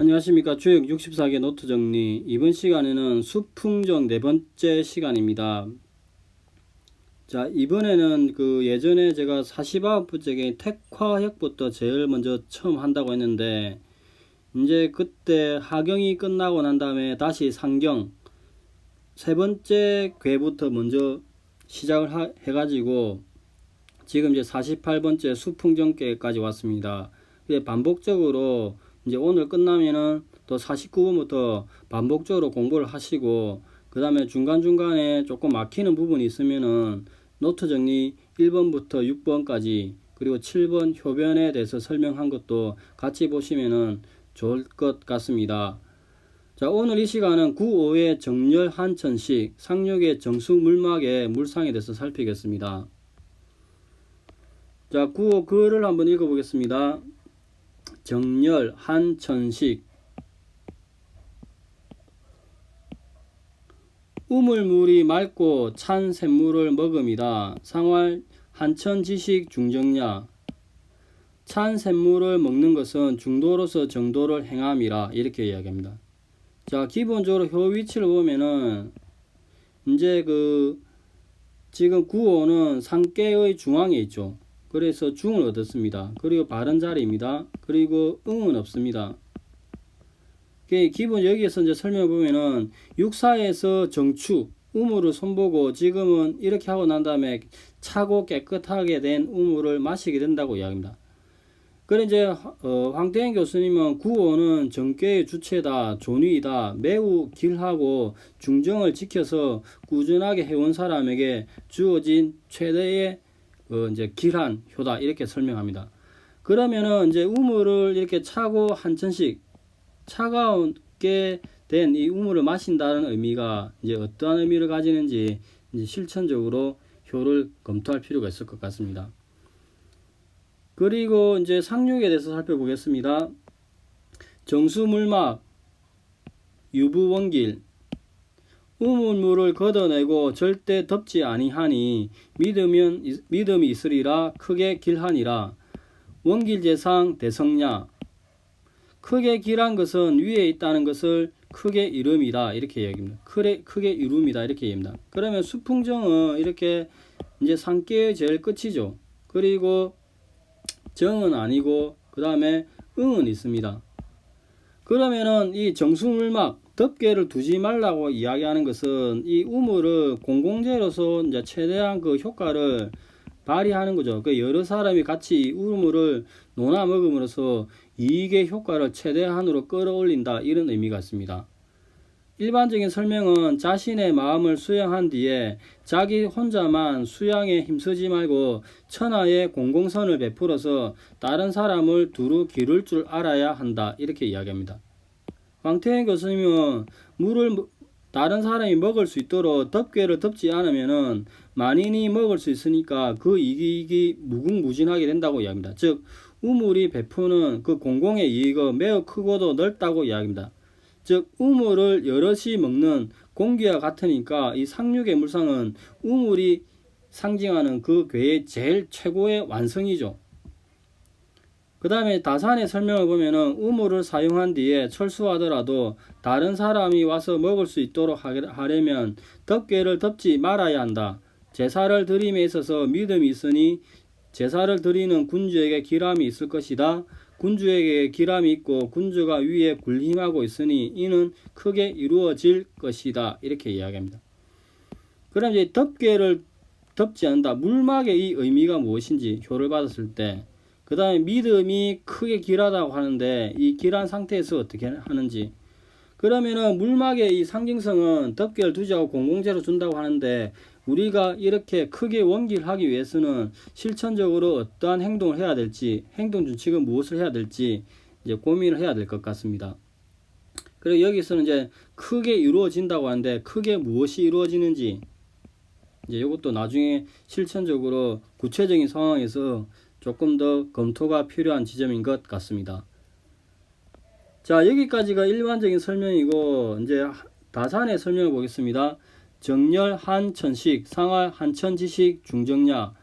안녕하십니까. 주역 64개 노트 정리. 이번 시간에는 수풍정 네 번째 시간입니다. 자, 이번에는 예전에 제가 49번째 택화역부터 제일 먼저 처음 한다고 했는데, 이제 그때 하경이 끝나고 난 다음에 다시 상경 세 번째 괴부터 먼저 시작을 해가지고 지금 이제 48번째 수풍정계까지 왔습니다. 반복적으로 이제 오늘 끝나면은 또 49번부터 반복적으로 공부를 하시고, 그 다음에 중간중간에 조금 막히는 부분이 있으면은 노트 정리 1번부터 6번까지 그리고 7번 효변에 대해서 설명한 것도 같이 보시면은 좋을 것 같습니다. 자, 오늘 이 시간은 9~5의 정렬 한천식, 상륙의 정수물막의 물상에 대해서 살피겠습니다. 자, 9호 글을 한번 읽어보겠습니다. 정렬 한천식. 우물물이 맑고 찬 샘물을 먹음이다. 상활 한천지식 중정야. 찬 샘물을 먹는 것은 중도로서 정도를 행함이라. 이렇게 이야기합니다. 자, 기본적으로 효 위치를 보면은 이제 지금 9호는 상계의 중앙에 있죠. 그래서 중을 얻었습니다. 그리고 바른 자리입니다. 그리고 응은 없습니다. 기본 여기에서 이제 설명해 보면은 육사에서 정축 우물을 손보고 지금은 이렇게 하고 난 다음에 차고 깨끗하게 된 우물을 마시게 된다고 이야기합니다. 그래 이제 황태현 교수님은 9호는 정계의 주체다, 존위이다, 매우 길하고 중정을 지켜서 꾸준하게 해온 사람에게 주어진 최대의 이제 길한 효다, 이렇게 설명합니다. 그러면은 이제 우물을 이렇게 차고 한천씩 차가운게 된 이 우물을 마신다는 의미가 이제 어떠한 의미를 가지는지 이제 실천적으로 효를 검토할 필요가 있을 것 같습니다. 그리고 이제 상륙에 대해서 살펴보겠습니다. 정수물막, 유부원길, 우물물을 걷어내고 절대 덮지 아니하니 믿음이 있으리라. 크게 길하니라. 원길재상 대성야. 크게 길한 것은 위에 있다는 것을 크게 이름이다, 이렇게 이야기합니다. 크게 이룸이다, 이렇게 얘기합니다. 그러면 수풍정은 이렇게 이제 상계의 제일 끝이죠. 그리고 정은 아니고 그 다음에 응은 있습니다. 그러면은 이 정수물막 덮개를 두지 말라고 이야기하는 것은 이 우물을 공공재로서 이제 최대한 효과를 발휘하는 거죠. 여러 사람이 같이 이 우물을 논아 먹음으로써 이익의 효과를 최대한으로 끌어올린다, 이런 의미가 있습니다. 일반적인 설명은 자신의 마음을 수양한 뒤에 자기 혼자만 수양에 힘쓰지 말고 천하의 공공선을 베풀어서 다른 사람을 두루 기를 줄 알아야 한다, 이렇게 이야기합니다. 황태현 교수님은 물을 다른 사람이 먹을 수 있도록 덮개를 덮지 않으면은 만인이 먹을 수 있으니까 그 이익이 무궁무진하게 된다고 이야기합니다. 즉 우물이 베푸는 그 공공의 이익은 매우 크고도 넓다고 이야기합니다. 즉 우물을 여럿이 먹는 공기와 같으니까 이 상륙의 물상은 우물이 상징하는 그 괴의 제일 최고의 완성이죠. 그 다음에 다산의 설명을 보면은 우물을 사용한 뒤에 철수하더라도 다른 사람이 와서 먹을 수 있도록 하려면 덮개를 덮지 말아야 한다. 제사를 드림에 있어서 믿음이 있으니 제사를 드리는 군주에게 기람이 있을 것이다. 군주에게 기람이 있고 군주가 위에 군림하고 있으니 이는 크게 이루어질 것이다, 이렇게 이야기합니다. 그럼 이제 덮개를 덮지 않는다, 물막의 이 의미가 무엇인지 효를 받았을 때, 그 다음에 믿음이 크게 길하다고 하는데 이 길한 상태에서 어떻게 하는지, 그러면은 물막의 이 상징성은 덮개를 두지 않고 공공재로 준다고 하는데 우리가 이렇게 크게 원길하기 위해서는 실천적으로 어떠한 행동을 해야 될지, 행동 준칙은 무엇을 해야 될지 이제 고민을 해야 될 것 같습니다. 그리고 여기서는 이제 크게 이루어진다고 하는데 크게 무엇이 이루어지는지 이제 이것도 나중에 실천적으로 구체적인 상황에서 조금 더 검토가 필요한 지점인 것 같습니다. 자, 여기까지가 일반적인 설명이고 이제 다산의 설명을 보겠습니다. 정렬 한천식, 상활 한천지식 중정야.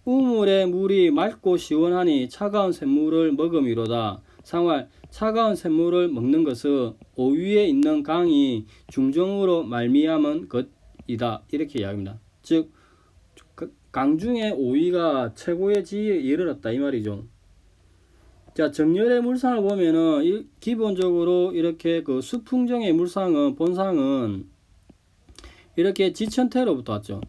우물의 물이 맑고 시원하니 차가운 샘물을 먹음이로다. 상활 차가운 샘물을 먹는 것은 오위에 있는 강이 중정으로 말미암은 것이다. 이렇게 이야기합니다. 즉 강 중에 오위가 최고의 지위에 이르렀다 이 말이죠. 자, 정열의 물상을 보면은 기본적으로 이렇게 그 수풍정의 물상은 본상은 이렇게 지천태로부터 왔죠.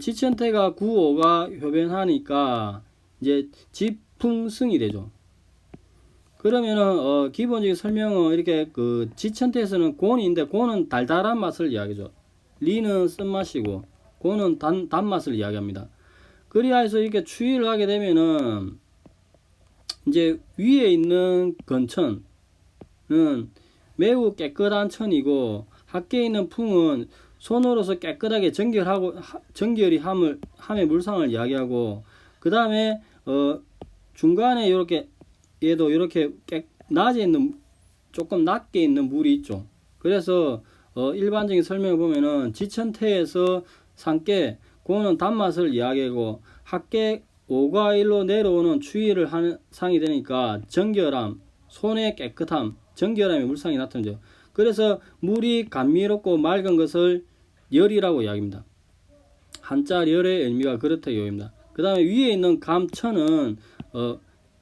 지천태가 구오가 효변하니까 이제 지풍승이 되죠. 그러면은 기본적인 설명은 이렇게 그 지천태에서는 곤인데 곤은 달달한 맛을 이야기죠. 리는 쓴맛이고 곤은 단맛을 이야기합니다. 그리하여서 이렇게 추위를 하게 되면은 이제 위에 있는 건천은 매우 깨끗한 천이고 학계에 있는 풍은 손으로서 깨끗하게 정결히 함의 물상을 이야기하고 그 다음에 중간에 이렇게 얘도 이렇게 낮에 있는 조금 낮게 있는 물이 있죠. 그래서 일반적인 설명을 보면은 지천태에서 상계 고는 단맛을 이야기하고 학계 5과 1로 내려오는 추위를 하는 상이 되니까 정결함, 손의 깨끗함, 정결함의 물상이 나타나죠. 그래서 물이 감미롭고 맑은 것을 열이라고 이야기합니다. 한자 열의 의미가 그렇다 이겁니다. 그 다음에 위에 있는 감천은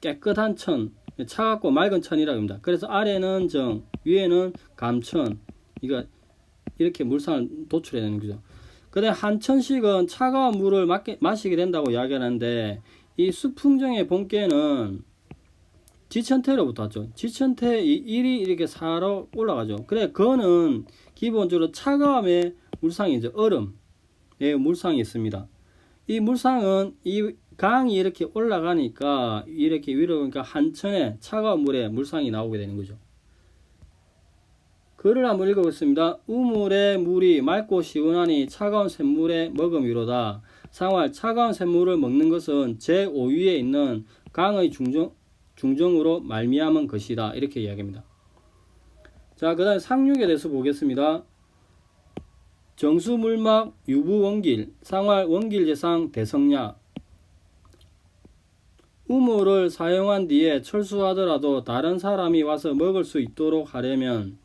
깨끗한 천, 차갑고 맑은 천이라고 합니다. 그래서 아래는 정, 위에는 감천, 이렇게 물상을 도출해야 되는 거죠. 그 다음에 한천식은 차가운 물을 마시게 된다고 이야기하는데 이 수풍정의 본께는 지천태로부터 왔죠. 지천태 1이 이렇게 사로 올라가죠. 그래 그거는 기본적으로 차가움의 물상이죠. 얼음의 물상이 있습니다. 이 물상은 이 강이 이렇게 올라가니까 이렇게 위로 오니까 한천에 차가운 물에 물상이 나오게 되는 거죠. 글을 한번 읽어보겠습니다. 우물의 물이 맑고 시원하니 차가운 샘물에 먹음이로다. 상활 차가운 샘물을 먹는 것은 제5위에 있는 강의 중정으로 말미암은 것이다. 이렇게 이야기합니다. 자, 그 다음에 상륙에 대해서 보겠습니다. 정수물막 유부원길 상활 원길재상 대성야 우물을 사용한 뒤에 철수하더라도 다른 사람이 와서 먹을 수 있도록 하려면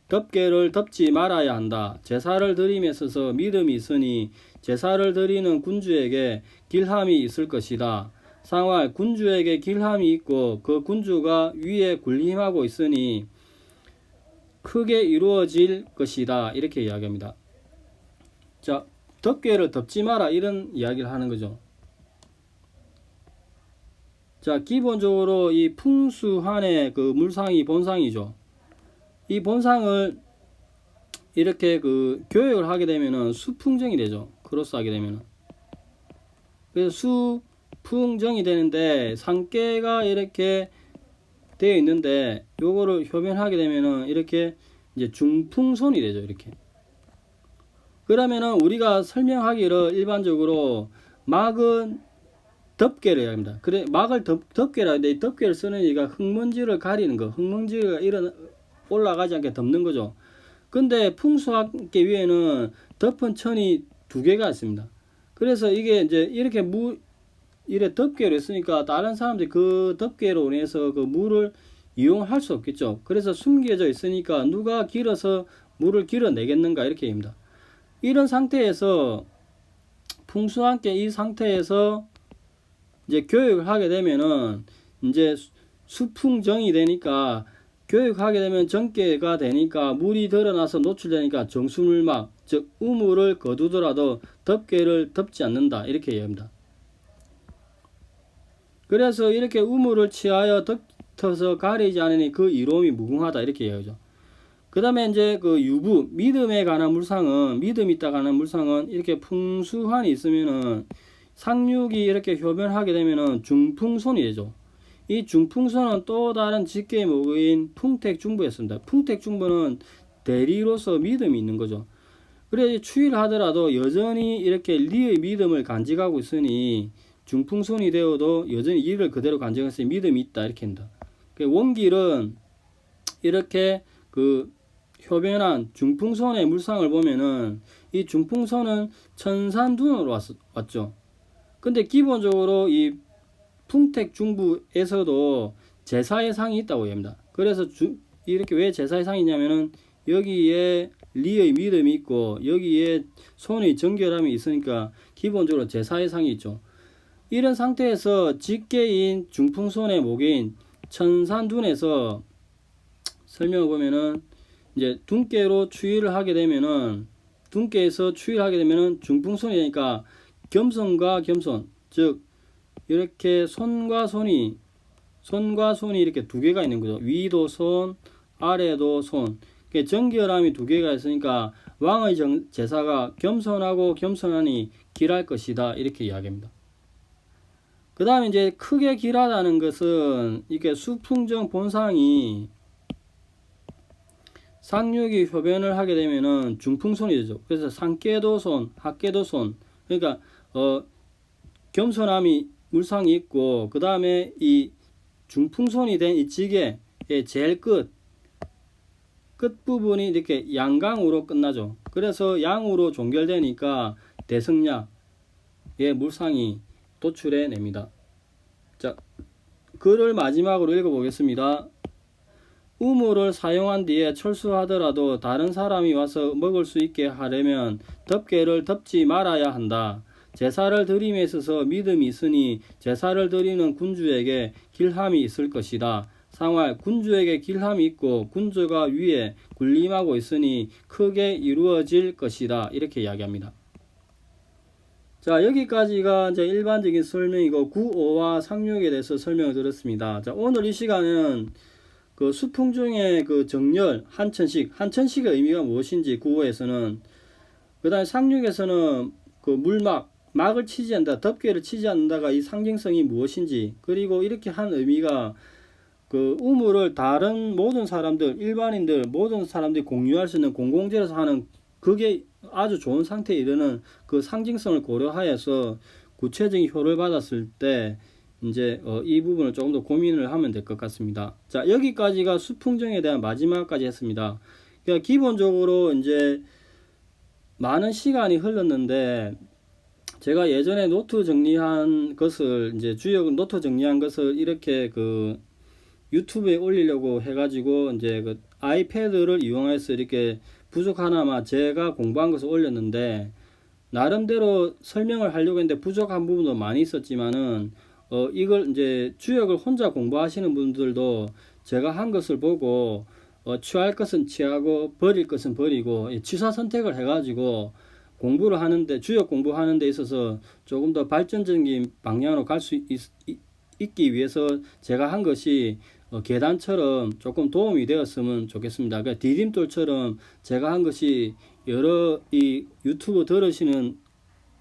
덮개를 덮지 말아야 한다. 제사를 드림에 있어서 믿음이 있으니 제사를 드리는 군주에게 길함이 있을 것이다. 상활 군주에게 길함이 있고 그 군주가 위에 군림하고 있으니 크게 이루어질 것이다. 이렇게 이야기합니다. 자, 덮개를 덮지 마라 이런 이야기를 하는 거죠. 자, 기본적으로 이 풍수한의 그 물상이 본상이죠. 이 본상을 이렇게 그 교육을 하게 되면은 수풍정이 되죠. 크로스 하게 되면은. 그래서 수풍정이 되는데 상계가 이렇게 되어 있는데 요거를 효변하게 되면은 이렇게 이제 중풍손이 되죠. 이렇게. 그러면은 우리가 설명하기를 일반적으로 막은 덮개를 이야기합니다. 그래 막을 덮개라 하는데 이 덮개를 쓰는 이가 흙먼지를 가리는 거, 흙먼지가 올라가지 않게 덮는 거죠. 근데 풍수학계 위에는 덮은 천이 2개가 있습니다. 그래서 이게 이제 이렇게 이래 덮개를 했으니까 다른 사람들이 그 덮개로 인해서 그 물을 이용할 수 없겠죠. 그래서 숨겨져 있으니까 누가 길어서 물을 길어내겠는가 이렇게 입니다. 이런 상태에서 풍수학계 이 상태에서 이제 교육을 하게 되면은 이제 수풍정이 되니까 교육하게 되면 정계가 되니까 물이 드러나서 노출되니까 정수물막 즉 우물을 거두더라도 덮개를 덮지 않는다 이렇게 얘기합니다. 그래서 이렇게 우물을 취하여 덮어서 가리지 않으니 그 이로움이 무궁하다 이렇게 얘기하죠. 그 다음에 이제 그 유부 믿음에 관한 물상은 믿음이 있다 가는 물상은 이렇게 풍수한이 있으면은 상륙이 이렇게 효변하게 되면은 중풍손이 되죠. 이 중풍선은 또 다른 직계의 모인 풍택중부였습니다. 풍택중부는 대리로서 믿음이 있는 거죠. 그래 추위를 하더라도 여전히 이렇게 리의 믿음을 간직하고 있으니 중풍손이 되어도 여전히 이를 그대로 간직해서 믿음이 있다 이렇게 한다. 원길은 이렇게 그 효변한 중풍선의 물상을 보면은 이 중풍선은 천산둔으로 왔죠. 근데 기본적으로 이 풍택중부에서도 제사의 상이 있다고 합니다. 그래서 이렇게 왜 제사의 상이 있냐면은 여기에 리의 믿음이 있고 여기에 손의 정결함이 있으니까 기본적으로 제사의 상이 있죠. 이런 상태에서 직계인 중풍손의 모계인 천산둔에서 설명을 보면은 이제 둔께로 추위를 하게 되면은 둔께에서 추위를 하게 되면은 중풍손이 되니까 겸손과 겸손, 즉 이렇게 손과 손이 이렇게 두 개가 있는 거죠. 위도 손, 아래도 손. 정결함이 두 개가 있으니까 왕의 제사가 겸손하고 겸손하니 길할 것이다. 이렇게 이야기합니다. 그 다음에 이제 크게 길하다는 것은 이게 수풍정 본상이 상육이 효변을 하게 되면은 중풍손이 되죠. 그래서 상깨도손, 합깨도손. 그러니까 겸손함이 물상이 있고 그 다음에 이 중풍손이 된 이 직의 제일 끝 부분이 이렇게 양강으로 끝나죠. 그래서 양으로 종결되니까 대성약의 물상이 도출해 냅니다. 자, 글을 마지막으로 읽어보겠습니다. 우물을 사용한 뒤에 철수하더라도 다른 사람이 와서 먹을 수 있게 하려면 덮개를 덮지 말아야 한다. 제사를 드림에 있어서 믿음이 있으니 제사를 드리는 군주에게 길함이 있을 것이다. 상활, 군주에게 길함이 있고 군주가 위에 군림하고 있으니 크게 이루어질 것이다. 이렇게 이야기합니다. 자, 여기까지가 이제 일반적인 설명이고 구오와 상육에 대해서 설명을 드렸습니다. 자, 오늘 이 시간은 그 수풍중의 그 정렬, 한천식의 의미가 무엇인지 구호에서는, 그 다음에 상육에서는 그 막을 치지 않는다, 덮개를 치지 않는다가 이 상징성이 무엇인지, 그리고 이렇게 한 의미가 그 우물을 다른 모든 사람들, 일반인들, 모든 사람들이 공유할 수 있는 공공재로서 하는 그게 아주 좋은 상태에 이르는 그 상징성을 고려하여서 구체적인 효를 받았을 때 이제 이 부분을 조금 더 고민을 하면 될 것 같습니다. 자, 여기까지가 수풍정에 대한 마지막까지 했습니다. 그러니까 기본적으로 이제 많은 시간이 흘렀는데 제가 예전에 노트 정리한 것을 이제 주역 노트 정리한 것을 이렇게 그 유튜브에 올리려고 해가지고 이제 그 아이패드를 이용해서 이렇게 부족하나마 제가 공부한 것을 올렸는데 나름대로 설명을 하려고 했는데 부족한 부분도 많이 있었지만은 이걸 이제 주역을 혼자 공부하시는 분들도 제가 한 것을 보고 취할 것은 취하고 버릴 것은 버리고 취사 선택을 해가지고 공부를 하는데 주역 공부하는 데 있어서 조금 더 발전적인 방향으로 갈 수 있기 위해서 제가 한 것이 계단처럼 조금 도움이 되었으면 좋겠습니다. 그러니까 디딤돌처럼 제가 한 것이 여러 이 유튜브 들으시는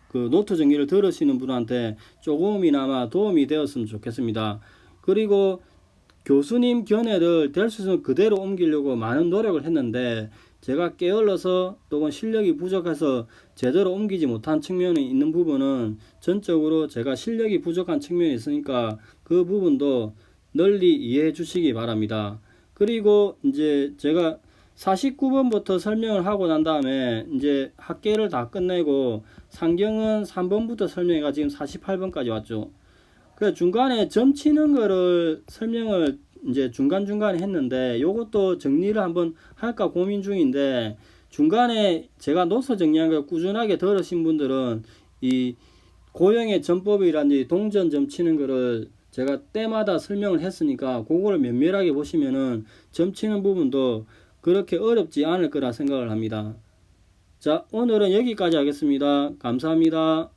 그 노트 정리를 들으시는 분한테 조금이나마 도움이 되었으면 좋겠습니다. 그리고 교수님 견해를 될 수 있으면 그대로 옮기려고 많은 노력을 했는데 제가 게을러서 또는 실력이 부족해서 제대로 옮기지 못한 측면이 있는 부분은 전적으로 제가 실력이 부족한 측면이 있으니까 그 부분도 널리 이해해 주시기 바랍니다. 그리고 이제 제가 49번부터 설명을 하고 난 다음에 이제 학계를 다 끝내고 상경은 3번부터 설명해가 지금 48번까지 왔죠. 그 중간에 점 치는 거를 설명을 이제 중간중간에 했는데 요것도 정리를 한번 할까 고민 중인데 중간에 제가 노서 정리한 걸 꾸준하게 들으신 분들은 이 고형의 전법이라든지 동전 점 치는 거를 제가 때마다 설명을 했으니까 그거를 면밀하게 보시면은 점 치는 부분도 그렇게 어렵지 않을 거라 생각을 합니다. 자, 오늘은 여기까지 하겠습니다. 감사합니다.